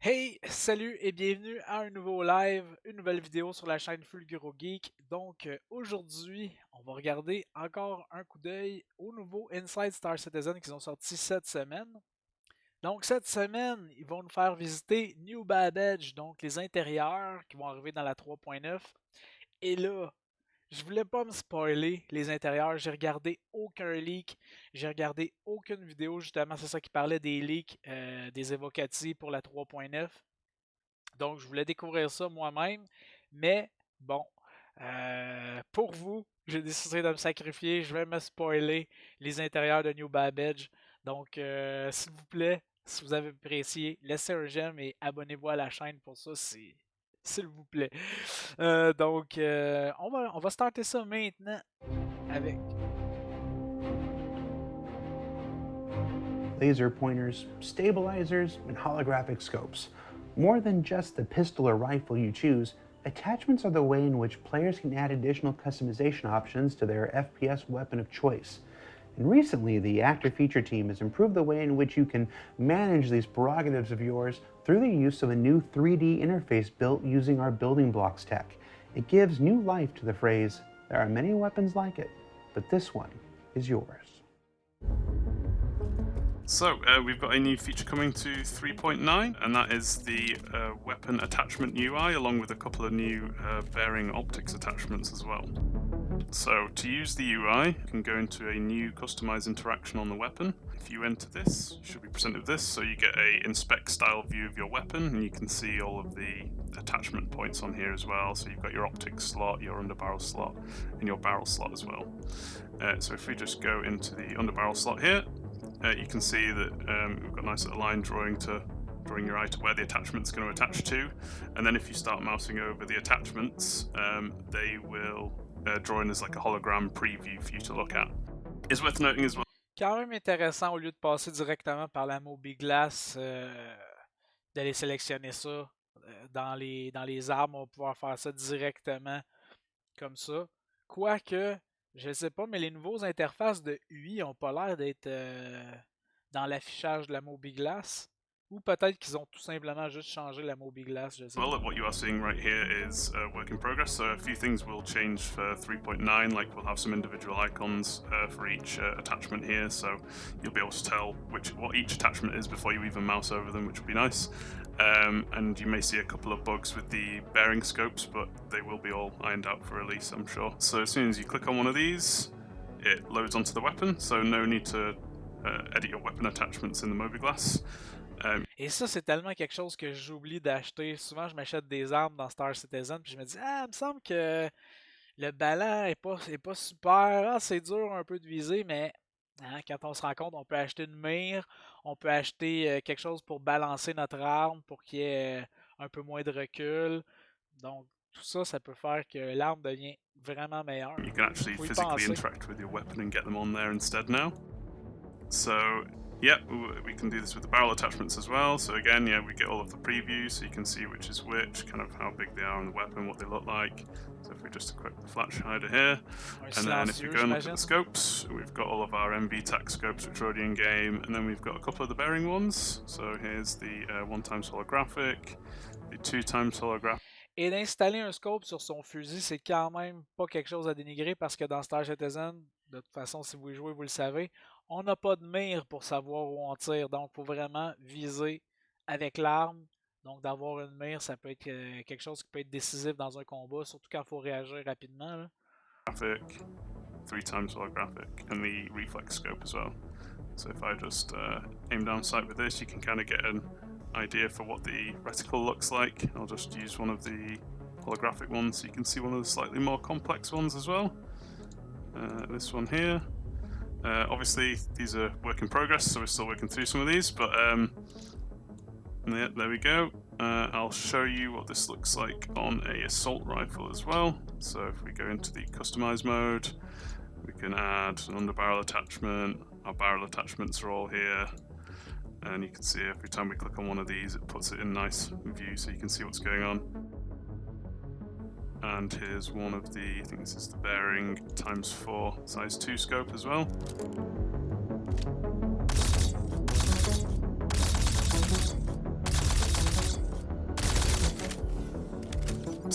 Hey, salut et bienvenue à un nouveau live, une nouvelle vidéo sur la chaîne Fulguro Geek. Donc aujourd'hui, on va regarder encore un coup d'œil au nouveau Inside Star Citizen qu'ils ont sorti cette semaine. Donc cette semaine, ils vont nous faire visiter New Babbage, donc les intérieurs qui vont arriver dans la 3.9. Et là, je voulais pas me spoiler les intérieurs, j'ai regardé aucun leak, j'ai regardé aucune vidéo, justement, c'est ça qui parlait des leaks, des évocatifs pour la 3.9. Donc, je voulais découvrir ça moi-même. Mais bon, pour vous, j'ai décidé de me sacrifier. Je vais me spoiler les intérieurs de New Babbage. Donc, s'il vous plaît, si vous avez apprécié, laissez un j'aime et abonnez-vous à la chaîne pour ça, s'il vous plaît. On va starter ça maintenant avec laser pointers, stabilizers, and holographic scopes. More than just the pistol or rifle you choose, attachments are the way in which players can add additional customization options to their FPS weapon of choice. And recently, the Actor Feature team has improved the way in which you can manage these prerogatives of yours through the use of a new 3D interface built using our building blocks tech. It gives new life to the phrase, "There are many weapons like it, but this one is yours." So, we've got a new feature coming to 3.9, and that is the weapon attachment UI, along with a couple of new bearing optics attachments as well. So, to use the UI, you can go into a new customized interaction on the weapon. If you enter this, you should be presented with this, so you get a inspect style view of your weapon, and you can see all of the attachment points on here as well. So you've got your optics slot, your underbarrel slot, and your barrel slot as well. So if we just go into the underbarrel slot here, you can see that we've got a nice little line drawing your eye to where the attachment's going to attach to, and then if you start mousing over the attachments, they will draw in as like a hologram preview for you to look at. It's worth noting as well. quand même intéressant au lieu de passer directement par la Mobiglass, d'aller sélectionner ça dans les armes, on va pouvoir faire ça directement comme ça. Quoique, je sais pas, mais les nouveaux interfaces de UI ont pas l'air d'être dans l'affichage de la Mobiglass. Ou peut-être qu'ils ont tout simplement juste changé la Mobiglass, je sais pas. Well, what you are seeing right here is a work in progress, so a few things will change for 3.9, like we'll have some individual icons for each attachment here, so you'll be able to tell what each attachment is before you even mouse over them, which will be nice. And you may see a couple of bugs with the bearing scopes, but they will be all ironed out for release, I'm sure. So as soon as you click on one of these, it loads onto the weapon, so no need to edit your weapon attachments in the Mobiglass. Et ça, c'est tellement quelque chose que j'oublie d'acheter. Souvent, je m'achète des armes dans Star Citizen, puis je me dis, ah, il me semble que le ballon est pas super. Ah, c'est dur un peu de viser, mais hein, quand on se rend compte, on peut acheter une mire, on peut acheter quelque chose pour balancer notre arme, pour qu'il y ait un peu moins de recul. Donc, tout ça, ça peut faire que l'arme devient vraiment meilleure. You can actually physically interact with your weapon and get them on there instead now. So, yeah, we can do this with the barrel attachments as well. So again, yeah, we get all of the previews, so you can see which is which, kind of how big they are on the weapon, what they look like. So if we just equip the flash hider here, and then if you go and look at the scopes, we've got all of our MV-TAC scopes which are already in game, and then we've got a couple of the bearing ones. So here's the 1x holographic, the 2x holographic. Et d'installer un scope sur son fusil, c'est quand même pas quelque chose à dénigrer parce que dans Star Citizen, de toute façon, si vous y jouez, vous le savez, on n'a pas de mire pour savoir où on tire. Donc, il faut vraiment viser avec l'arme. Donc, d'avoir une mire, ça peut être quelque chose qui peut être décisif dans un combat, surtout quand il faut réagir rapidement. Là. Graphic, 3x holographic, and the reflex scope as well. So if I just aim down sight with this, you can kind of get an idea for what the reticle looks like. I'll just use one of the holographic ones so you can see one of the slightly more complex ones as well. This one here. Obviously these are work in progress, so we're still working through some of these, but there we go. I'll show you what this looks like on a assault rifle as well. So if we go into the customize mode, we can add an underbarrel attachment. Our barrel attachments are all here. And you can see every time we click on one of these, it puts it in nice view so you can see what's going on. And here's one of the, I think this is the bearing ×4 size 2 scope as well.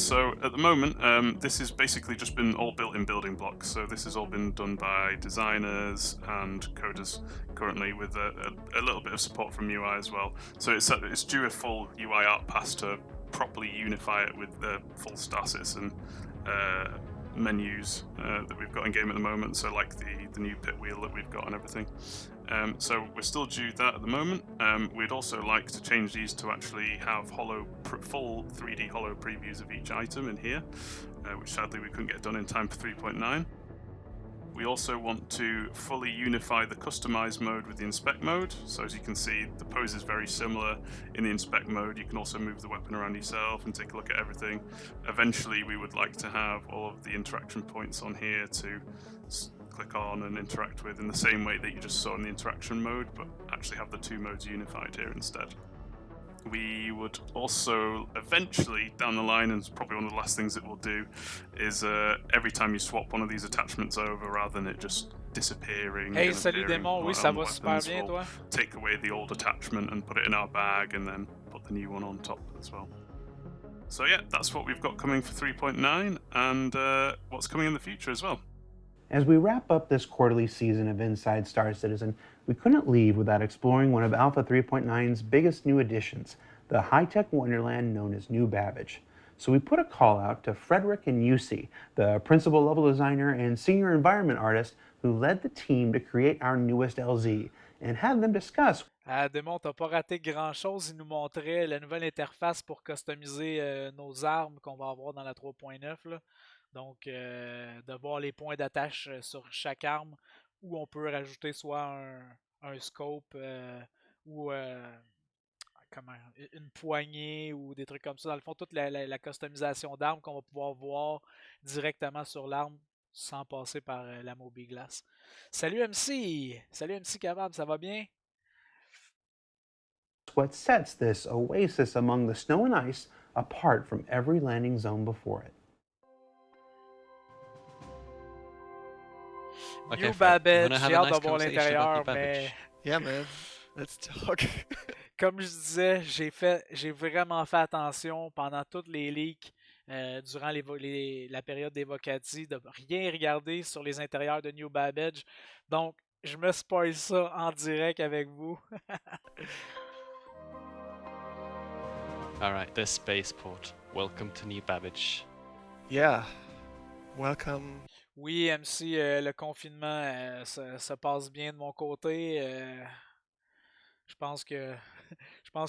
So at the moment, this has basically just been all built in building blocks. So this has all been done by designers and coders currently, with a little bit of support from UI as well. So it's due a full UI art pass to properly unify it with the full status and menus that we've got in game at the moment. So like the new pit wheel that we've got and everything. So we're still due that at the moment. We'd also like to change these to actually have full 3D holo previews of each item in here, which sadly we couldn't get done in time for 3.9. We also want to fully unify the customize mode with the inspect mode. So as you can see, the pose is very similar in the inspect mode. You can also move the weapon around yourself and take a look at everything. Eventually, we would like to have all of the interaction points on here to click on and interact with in the same way that you just saw in the interaction mode, but actually have the two modes unified here instead. We would also eventually, down the line, and it's probably one of the last things that we'll do, is every time you swap one of these attachments over, rather than it just disappearing. Hey, salut Démon, oui, ça va super bien, toi? Take away the old attachment and put it in our bag, and then put the new one on top as well. So yeah, that's what we've got coming for 3.9, and what's coming in the future as well. As we wrap up this quarterly season of Inside Star Citizen, we couldn't leave without exploring one of Alpha 3.9's biggest new additions, the high-tech wonderland known as New Babbage. So we put a call out to Frederick and Yusi, the principal level designer and senior environment artist who led the team to create our newest LZ, and had them discuss. Démon, t'as pas raté grand-chose. Il nous montrait la nouvelle interface pour customiser nos armes qu'on va avoir dans la 3.9. Donc, de voir les points d'attache sur chaque arme, où on peut rajouter soit un scope ou une poignée ou des trucs comme ça. Dans le fond, toute la customisation d'armes qu'on va pouvoir voir directement sur l'arme sans passer par la mobi-glace. Salut MC! Salut MC Kebab, ça va bien? What sets this oasis among the snow and ice apart from every landing zone before it. Okay, New Babbage, j'ai hâte de voir l'intérieur, mais... Yeah, man. Let's talk. Comme je disais, j'ai vraiment fait attention pendant toutes les leaks durant la période des Vocati de rien regarder sur les intérieurs de New Babbage. Donc, je me spoil ça en direct avec vous. Alright, the spaceport. Welcome to New Babbage. Yeah, welcome. Oui, MC, le confinement se passe bien de mon côté. Je pense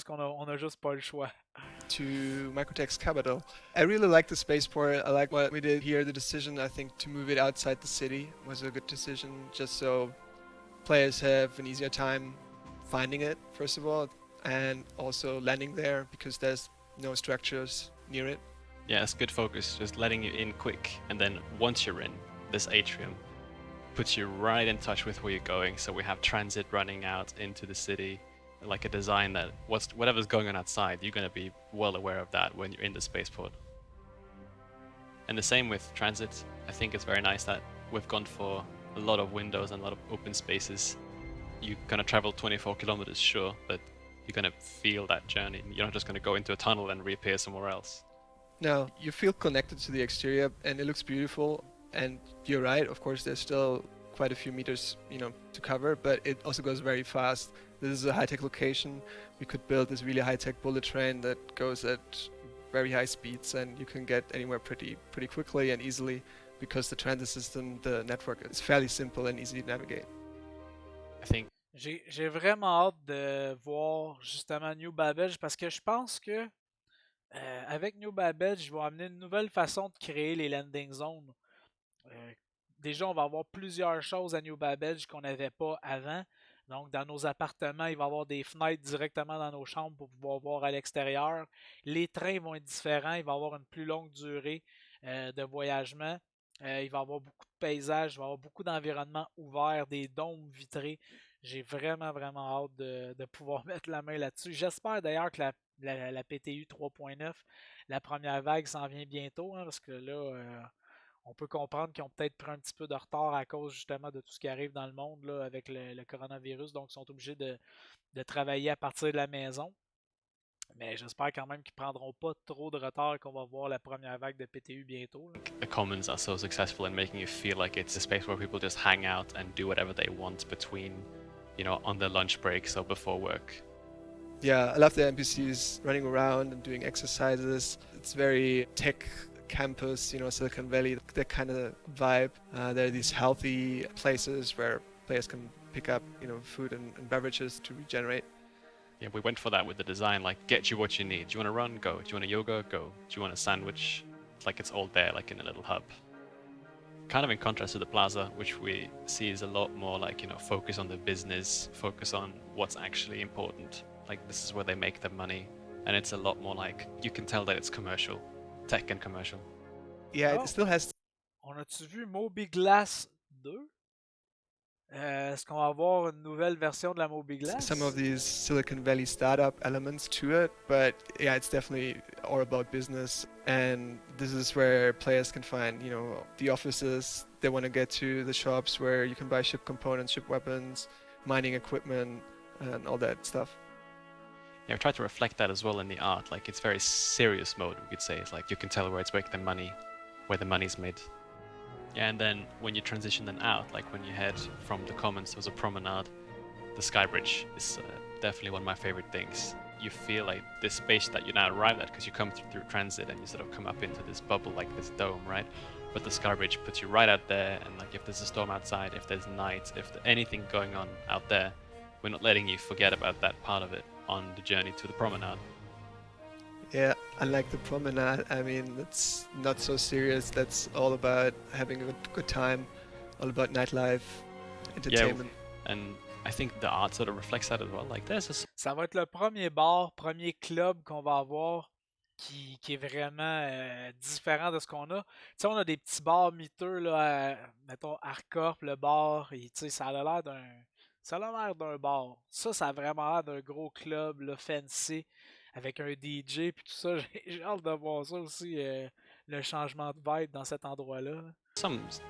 qu'on a juste pas le choix. To Microtech's capital. I really like the spaceport. I like what we did here. The decision, I think, to move it outside the city was a good decision, just so players have an easier time finding it, first of all, and also landing there, because there's no structures near it. Yeah, it's good focus, just letting you in quick, and then once you're in, this atrium puts you right in touch with where you're going. So we have transit running out into the city, like a design that whatever's going on outside, you're going to be well aware of that when you're in the spaceport. And the same with transit. I think it's very nice that we've gone for a lot of windows and a lot of open spaces. You're going to travel 24 kilometers, sure, but you're going to feel that journey. You're not just going to go into a tunnel and reappear somewhere else. No, you feel connected to the exterior, and it looks beautiful. And you're right, of course, there's still quite a few meters, to cover, but it also goes very fast. This is a high-tech location. We could build this really high-tech bullet train that goes at very high speeds, and you can get anywhere pretty quickly and easily, because the transit system, the network, is fairly simple and easy to navigate. I think J'ai vraiment hâte de voir justement New Babbage, parce que je pense que avec New Babbage, ils vont amener une nouvelle façon de créer les landing zones. Déjà, on va avoir plusieurs choses à New Babbage qu'on n'avait pas avant. Donc, dans nos appartements, il va y avoir des fenêtres directement dans nos chambres pour pouvoir voir à l'extérieur. Les trains vont être différents. Il va y avoir une plus longue durée de voyagement. Il va y avoir beaucoup de paysages. Il va y avoir beaucoup d'environnements ouverts, des dômes vitrés. J'ai vraiment, vraiment hâte de pouvoir mettre la main là-dessus. J'espère d'ailleurs que la PTU 3.9, la première vague, s'en vient bientôt, parce que là... on peut comprendre qu'ils ont peut-être pris un petit peu de retard à cause justement de tout ce qui arrive dans le monde là, avec le coronavirus. Donc, ils sont obligés de travailler à partir de la maison. Mais j'espère quand même qu'ils prendront pas trop de retard et qu'on va voir la première vague de PTU bientôt. Là. The commons are so successful in making you feel like it's a space where people just hang out and do whatever they want between, on their lunch breaks or before work. Yeah, I love the NPCs running around and doing exercises. It's very tech campus, Silicon Valley, that kind of vibe. There are these healthy places where players can pick up, food and beverages to regenerate. Yeah, we went for that with the design, like, get you what you need. Do you want to run? Go. Do you want a yoga? Go. Do you want a sandwich? Like, it's all there, like in a little hub. Kind of in contrast to the plaza, which we see is a lot more like, focus on the business, focus on what's actually important. Like, this is where they make their money. And it's a lot more like, you can tell that it's commercial. Tech and commercial. Yeah, Oh. it still has... On a-tu vu Moby Glass 2? Est-ce qu'on va avoir une nouvelle version de la Moby Glass? Some of these Silicon Valley startup elements to it, but yeah, it's definitely all about business. And this is where players can find, the offices they want to get to, the shops where you can buy ship components, ship weapons, mining equipment, and all that stuff. Yeah, we try to reflect that as well in the art. Like, it's very serious mode, we could say. It's like, you can tell where it's making the money, where the money's made. Yeah, and then when you transition then out, like when you head from the commons towards a promenade, the sky bridge is definitely one of my favorite things. You feel like this space that you now arrive at, because you come through transit and you sort of come up into this bubble, like this dome, right? But the sky bridge puts you right out there, and like if there's a storm outside, if there's night, if there's anything going on out there, we're not letting you forget about that part of it on the journey to the promenade. Yeah, unlike the promenade, I mean, it's not so serious. That's all about having a good time, all about nightlife, entertainment. Yeah, and I think the art sort of reflects that as well. Like, there's a... Ça va être le premier bar, premier club qu'on va avoir qui est vraiment différent de ce qu'on a. Tu sais, on a des petits bars miteux, là, mettons Arcorp, le bar, et tu sais, ça a l'air d'un bar. Ça a vraiment l'air d'un gros club, là, fancy, avec un DJ puis tout ça. J'ai hâte de voir ça aussi, le changement de vibe dans cet endroit-là.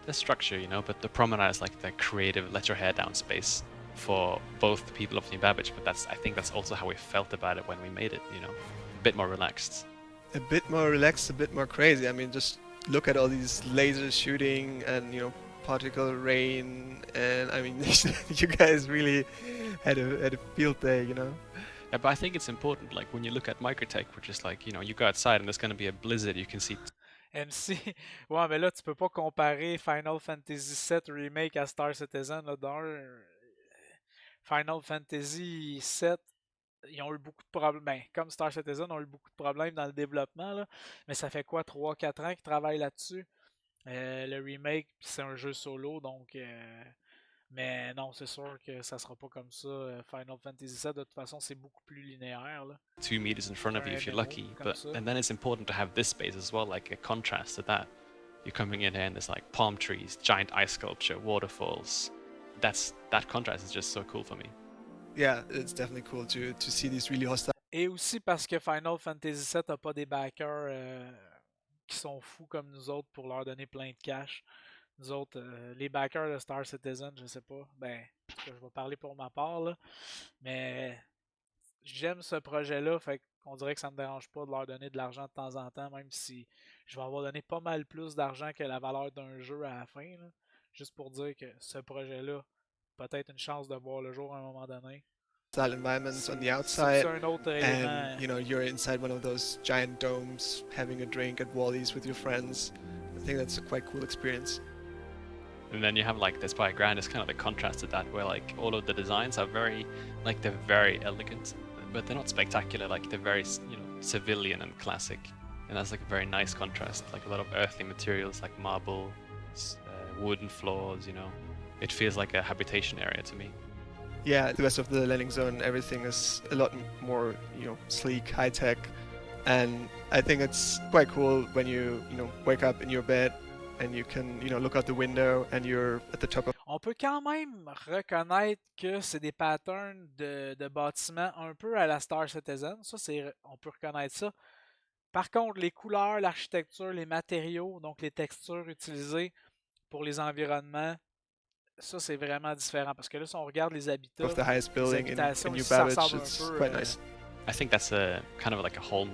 There's structure, but the promenade is like the creative, let your hair down space for both the people of New Babbage, but I think that's also how we felt about it when we made it, a bit more relaxed. A bit more relaxed, a bit more crazy. I mean, just look at all these lasers shooting and, particle rain, and I mean, you guys really had a field day, Yeah, but I think it's important, like when you look at Microtech, which is like, you go outside and there's going to be a blizzard, you can see... MC, ouais, mais là, tu peux pas comparer Final Fantasy VII Remake à Star Citizen. Là, Final Fantasy VII, ils ont eu beaucoup de problèmes. Ben, comme Star Citizen, ont eu beaucoup de problèmes dans le développement. Là. Mais ça fait quoi, 3-4 ans qu'ils travaillent là-dessus? Le remake, c'est un jeu solo, donc... Mais non, c'est sûr que ça sera pas comme ça. Final Fantasy VII, de toute façon, c'est beaucoup plus linéaire. Là. 2 meters in front of you if you're lucky, and then it's important to have this space as well, like a contrast to that. You're coming in here and there's like palm trees, giant ice sculpture, waterfalls. That contrast is just so cool for me. Yeah, it's definitely cool to see these really hostile. Et aussi parce que Final Fantasy VII n'a pas des backers qui sont fous comme nous autres pour leur donner plein de cash. Nous autres, les backers de Star Citizen, je sais pas. Ben, je vais parler pour ma part, là. Mais j'aime ce projet-là, fait qu'on dirait que ça me dérange pas de leur donner de l'argent de temps en temps, même si je vais avoir donné pas mal plus d'argent que la valeur d'un jeu à la fin. Là. Juste pour dire que ce projet-là, peut-être une chance de voir le jour à un moment donné. Environments on the outside, un autre élément. And you're inside one of those giant domes, having a drink at Wally's with your friends. I think that's a quite cool experience. And then you have like this playground is kind of the contrast to that, where like all of the designs are very, like they're very elegant, but they're not spectacular. Like they're very, civilian and classic, and that's like a very nice contrast. Like a lot of earthly materials, like marble, wooden floors. It feels like a habitation area to me. Yeah, the rest of the landing zone, everything is a lot more, sleek, high tech, and I think it's quite cool when you wake up in your bed. And you can, look out the window and you're at the top of... On peut quand même reconnaître que c'est des patterns de bâtiments un peu à la Star Citizen. Ça, on peut reconnaître ça. Par contre, les couleurs, l'architecture, les matériaux, donc les textures utilisées pour les environnements, ça, c'est vraiment différent. Parce que là, si on regarde les habitats, the highest building les habitations, in New ça Babbage, ressemble it's un peu, quite nice. I think that's a kind of like a whole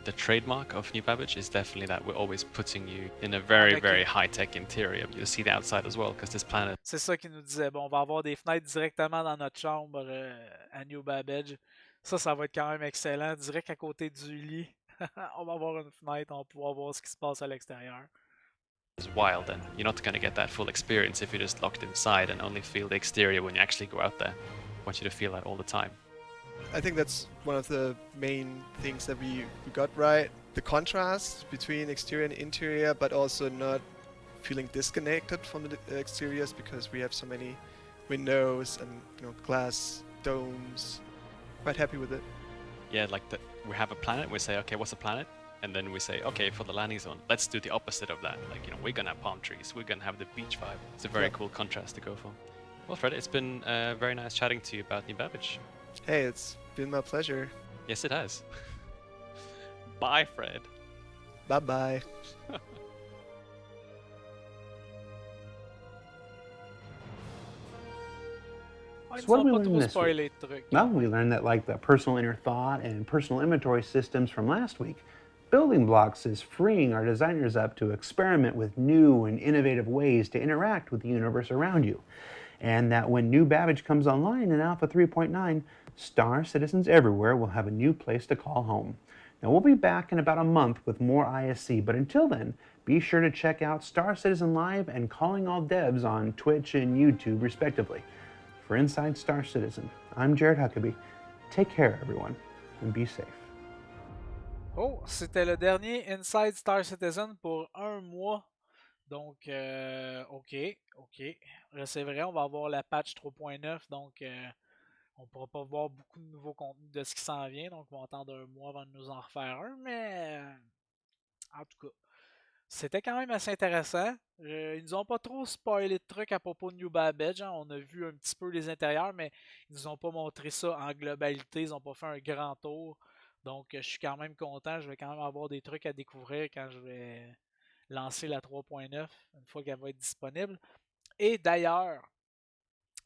the trademark of New Babbage is definitely that we're always putting you in a very very high-tech interior. You'll see the outside as well because this planet. C'est ça qu'il nous disait. Bon, on va avoir des fenêtres directement dans notre chambre à New Babbage. Ça va être quand même excellent. Direct à côté du lit, on va avoir une fenêtre, on va pouvoir voir ce qui se passe à l'extérieur. Is wild, and you're not going to get that full experience if you're just locked inside and only feel the exterior when you actually go out there. I want you to feel that all the time. I think that's one of the main things that we got right. The contrast between exterior and interior, but also not feeling disconnected from the exteriors because we have so many windows and glass domes. Quite happy with it. Yeah, like we have a planet, we say, okay, what's a planet? And then we say, okay, for the landing zone, let's do the opposite of that. Like, we're gonna have palm trees, we're gonna have the beach vibe. It's a very cool contrast to go for. Well, Fred, it's been very nice chatting to you about New Babbage. Hey, it's been my pleasure. Yes, it has. Bye, Fred. Bye-bye. So what did we pas learn trop this spoiler week? de trucs. Well, we learned that like the personal inner thought and personal inventory systems from last week, Building Blocks is freeing our designers up to experiment with new and innovative ways to interact with the universe around you. And that when New Babbage comes online in Alpha 3.9, Star Citizens everywhere will have a new place to call home. Now, we'll be back in about a month with more ISC, but until then, be sure to check out Star Citizen Live and Calling All Devs on Twitch and YouTube, respectively. For Inside Star Citizen, I'm Jared Huckabee. Take care, everyone, and be safe. Oh, c'était le dernier Inside Star Citizen pour un mois. Donc, OK. C'est vrai, on va avoir la patch 3.9, donc on ne pourra pas voir beaucoup de nouveaux contenus de ce qui s'en vient. Donc, on va attendre un mois avant de nous en refaire un, mais en tout cas, c'était quand même assez intéressant. Ils nous ont pas trop spoilé de trucs à propos de New Babbage. Hein. On a vu un petit peu les intérieurs, mais ils nous ont pas montré ça en globalité. Ils n'ont pas fait un grand tour. Donc, je suis quand même content. Je vais quand même avoir des trucs à découvrir quand je vais lancer la 3.9 une fois qu'elle va être disponible. Et d'ailleurs,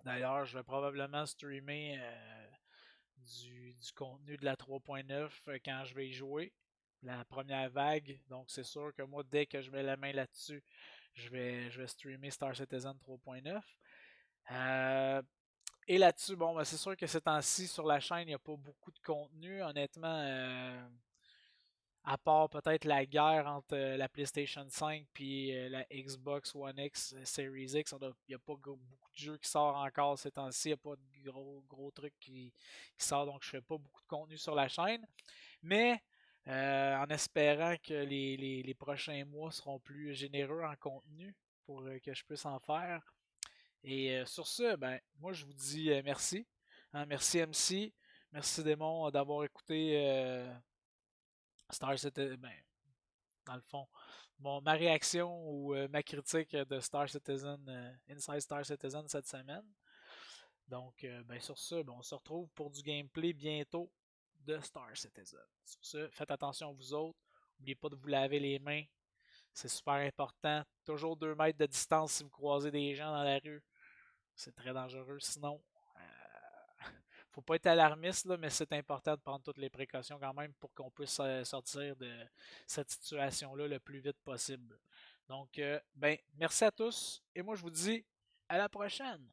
je vais probablement streamer du contenu de la 3.9 quand je vais y jouer. La première vague. Donc, c'est sûr que moi, dès que je mets la main là-dessus, je vais streamer Star Citizen 3.9. Et là-dessus, bon, ben, c'est sûr que ces temps-ci, sur la chaîne, il n'y a pas beaucoup de contenu. Honnêtement, à part peut-être la guerre entre la PlayStation 5 et la Xbox One X Series X, il n'y a pas beaucoup de jeux qui sortent encore ces temps-ci. Il n'y a pas de gros trucs qui sortent, donc je ne fais pas beaucoup de contenu sur la chaîne. Mais en espérant que les prochains mois seront plus généreux en contenu pour que je puisse en faire. Et sur ce, ben, moi je vous dis merci. Hein, merci MC, merci Démon d'avoir écouté Star Citizen. Ben, dans le fond, ma réaction ou ma critique de Star Citizen, Inside Star Citizen cette semaine. Donc, ben, sur ce, ben, on se retrouve pour du gameplay bientôt de Star Citizen. Sur ce, faites attention vous autres. N'oubliez pas de vous laver les mains. C'est super important. Toujours 2 mètres de distance si vous croisez des gens dans la rue. C'est très dangereux. Sinon, faut pas être alarmiste, là, mais c'est important de prendre toutes les précautions quand même pour qu'on puisse sortir de cette situation-là le plus vite possible. Donc, ben, merci à tous et moi je vous dis à la prochaine.